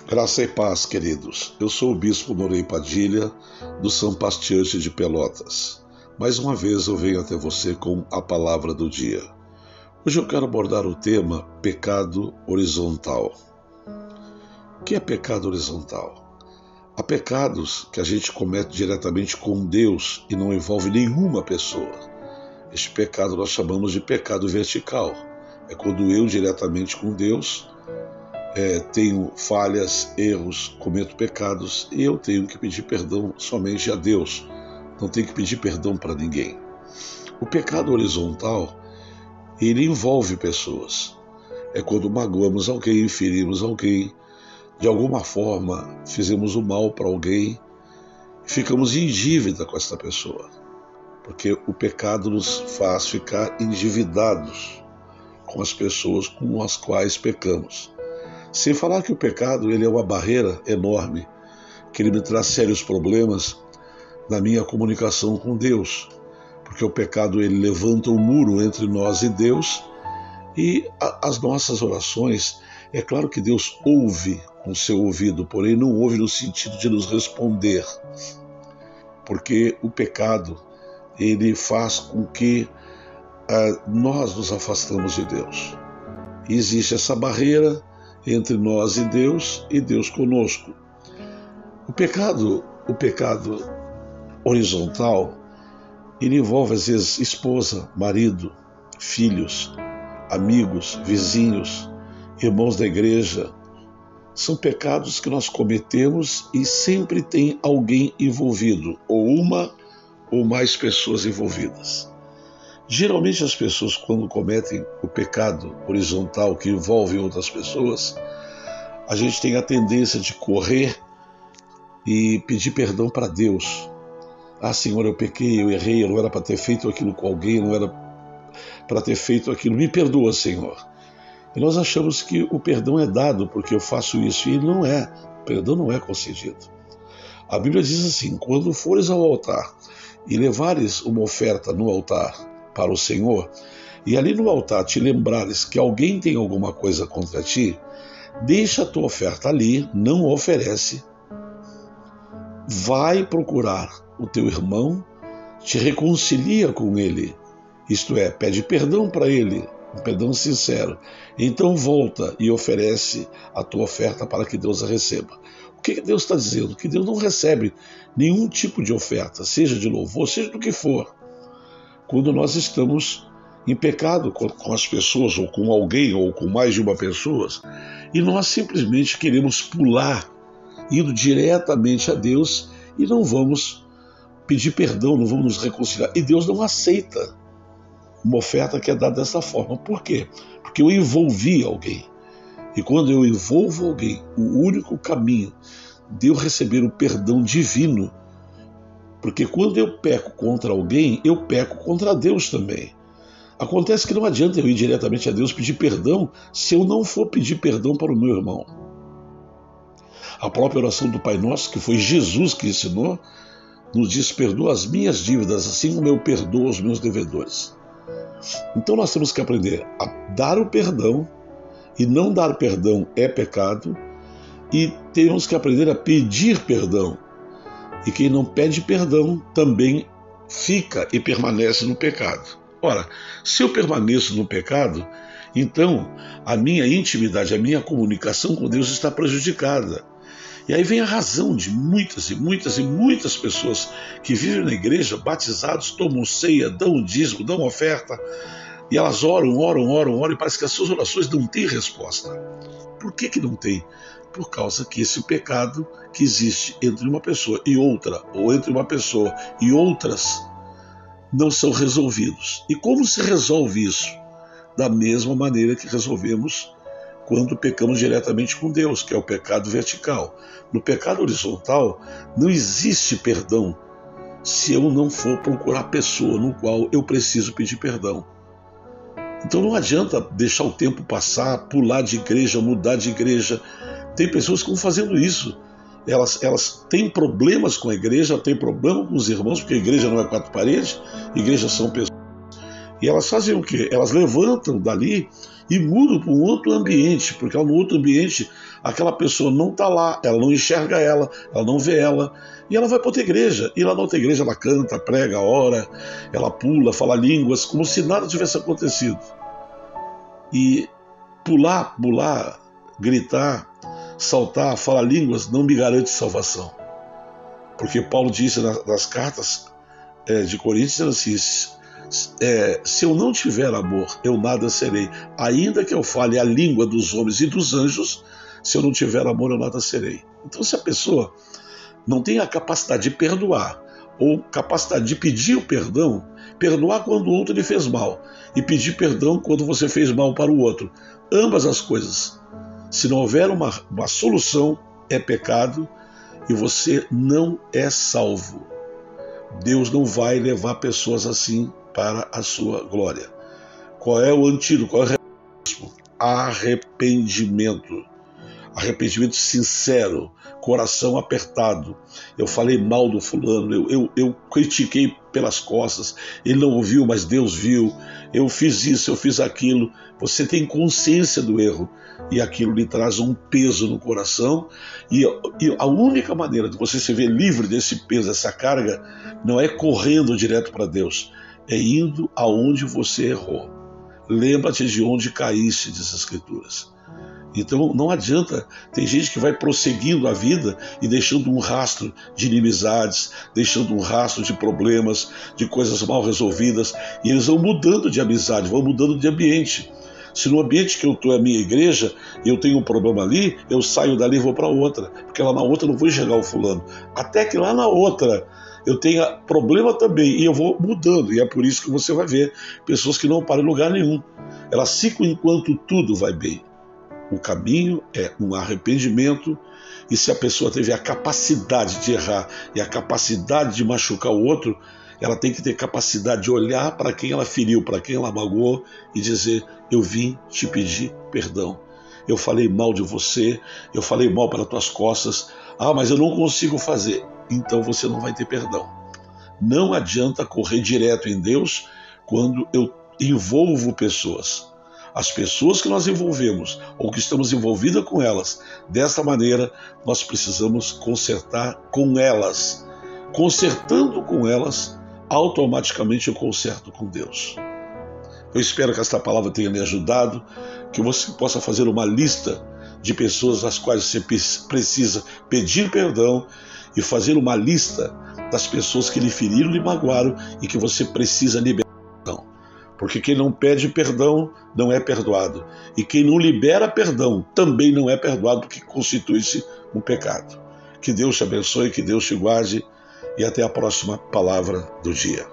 Graça e paz, queridos. Eu sou o Bispo Norei Padilha, do São Pastiante de Pelotas. Mais uma vez eu venho até você com a palavra do dia. Hoje eu quero abordar o tema pecado horizontal. O que é pecado horizontal? Há pecados que a gente comete diretamente com Deus e não envolve nenhuma pessoa. Este pecado nós chamamos de pecado vertical. É quando eu diretamente com Deus tenho falhas, erros, cometo pecados e eu tenho que pedir perdão somente a Deus. Não tenho que pedir perdão para ninguém. O pecado horizontal, ele envolve pessoas. É quando magoamos alguém, ferimos alguém, de alguma forma fizemos o mal para alguém e ficamos em dívida com essa pessoa. Porque o pecado nos faz ficar endividados com as pessoas com as quais pecamos. Sem falar que o pecado ele é uma barreira enorme, que ele me traz sérios problemas na minha comunicação com Deus, porque o pecado ele levanta um muro entre nós e Deus, e as nossas orações, é claro que Deus ouve com seu ouvido, porém não ouve no sentido de nos responder, porque o pecado ele faz com que nós nos afastamos de Deus. E existe essa barreira entre nós e Deus conosco. O pecado horizontal, ele envolve às vezes esposa, marido, filhos, amigos, vizinhos, irmãos da igreja. São pecados que nós cometemos e sempre tem alguém envolvido, ou uma ou mais pessoas envolvidas. Geralmente as pessoas, quando cometem o pecado horizontal que envolve outras pessoas, a gente tem a tendência de correr e pedir perdão para Deus. Ah, Senhor, eu pequei, eu errei, eu não era para ter feito aquilo com alguém, não era para ter feito aquilo. Me perdoa, Senhor. E nós achamos que o perdão é dado porque eu faço isso, e não é. O perdão não é concedido. A Bíblia diz assim: quando fores ao altar e levares uma oferta no altar para o Senhor, e ali no altar te lembrares que alguém tem alguma coisa contra ti, deixa a tua oferta ali, não oferece, vai procurar o teu irmão, te reconcilia com ele, isto é, pede perdão para ele, um perdão sincero, então volta e oferece a tua oferta para que Deus a receba. O que Deus está dizendo? Que Deus não recebe nenhum tipo de oferta, seja de louvor, seja do que for, quando nós estamos em pecado com as pessoas, ou com alguém, ou com mais de uma pessoa, e nós simplesmente queremos pular, indo diretamente a Deus, e não vamos pedir perdão, não vamos nos reconciliar. E Deus não aceita uma oferta que é dada dessa forma. Por quê? Porque eu envolvi alguém. E quando eu envolvo alguém, o único caminho de eu receber o perdão divino, porque quando eu peco contra alguém, eu peco contra Deus também. Acontece que não adianta eu ir diretamente a Deus pedir perdão se eu não for pedir perdão para o meu irmão. A própria oração do Pai Nosso, que foi Jesus que ensinou, nos diz: perdoa as minhas dívidas, assim como eu perdoo os meus devedores. Então nós temos que aprender a dar o perdão, e não dar perdão é pecado, e temos que aprender a pedir perdão. E quem não pede perdão também fica e permanece no pecado. Ora, se eu permaneço no pecado, então a minha intimidade, a minha comunicação com Deus está prejudicada. E aí vem a razão de muitas e muitas e muitas pessoas que vivem na igreja, batizados, tomam ceia, dão dízimo, dão oferta, e elas oram, e parece que as suas orações não têm resposta. Por que não tem? Por causa que esse pecado que existe entre uma pessoa e outra, ou entre uma pessoa e outras, não são resolvidos. E como se resolve isso? Da mesma maneira que resolvemos quando pecamos diretamente com Deus, que é o pecado vertical. No pecado horizontal, não existe perdão se eu não for procurar a pessoa no qual eu preciso pedir perdão. Então não adianta deixar o tempo passar, pular de igreja, mudar de igreja. Tem pessoas que estão fazendo isso. Elas têm problemas com a igreja, têm problema com os irmãos, porque a igreja não é quatro paredes, igrejas são pessoas. E elas fazem o quê? Elas levantam dali e mudam para um outro ambiente, porque no outro ambiente aquela pessoa não está lá, ela não enxerga ela não vê ela, e ela vai para outra igreja, e lá na outra igreja ela canta, prega, ora, ela pula, fala línguas, como se nada tivesse acontecido. E pular, gritar, saltar, falar línguas não me garante salvação. Porque Paulo disse nas cartas de Coríntios assim, se eu não tiver amor, eu nada serei. Ainda que eu fale a língua dos homens e dos anjos, se eu não tiver amor, eu nada serei. Então, se a pessoa não tem a capacidade de perdoar, ou capacidade de pedir o perdão, perdoar quando o outro lhe fez mal, e pedir perdão quando você fez mal para o outro, ambas as coisas, se não houver uma solução, é pecado, e você não é salvo. Deus não vai levar pessoas assim para a sua glória. Qual é o antídoto? Qual é o arrependimento? Arrependimento sincero, coração apertado. Eu falei mal do fulano, eu critiquei pelas costas, ele não ouviu, mas Deus viu. Eu fiz isso, eu fiz aquilo. Você tem consciência do erro e aquilo lhe traz um peso no coração, e a única maneira de você se ver livre desse peso, dessa carga, não é correndo direto para Deus, é indo aonde você errou. Lembra-te de onde caíste, diz as Escrituras. Então não adianta, tem gente que vai prosseguindo a vida e deixando um rastro de inimizades, deixando um rastro de problemas, de coisas mal resolvidas, e eles vão mudando de amizade, vão mudando de ambiente. Se no ambiente que eu estou é a minha igreja e eu tenho um problema ali, eu saio dali e vou para outra, porque lá na outra eu não vou enxergar o fulano. Até que lá na outra eu tenha problema também e eu vou mudando, e é por isso que você vai ver pessoas que não param em lugar nenhum. Elas ficam enquanto tudo vai bem. O caminho é um arrependimento, e se a pessoa teve a capacidade de errar e a capacidade de machucar o outro, ela tem que ter capacidade de olhar para quem ela feriu, para quem ela magoou e dizer: eu vim te pedir perdão. Eu falei mal de você, eu falei mal pelas tuas costas, mas eu não consigo fazer. Então você não vai ter perdão. Não adianta correr direto em Deus quando eu envolvo pessoas. As pessoas que nós envolvemos, ou que estamos envolvidas com elas, dessa maneira, nós precisamos consertar com elas. Consertando com elas, automaticamente eu conserto com Deus. Eu espero que esta palavra tenha me ajudado, que você possa fazer uma lista de pessoas às quais você precisa pedir perdão, e fazer uma lista das pessoas que lhe feriram, lhe magoaram e que você precisa liberar. Porque quem não pede perdão não é perdoado. E quem não libera perdão também não é perdoado, porque constitui-se um pecado. Que Deus te abençoe, que Deus te guarde, e até a próxima palavra do dia.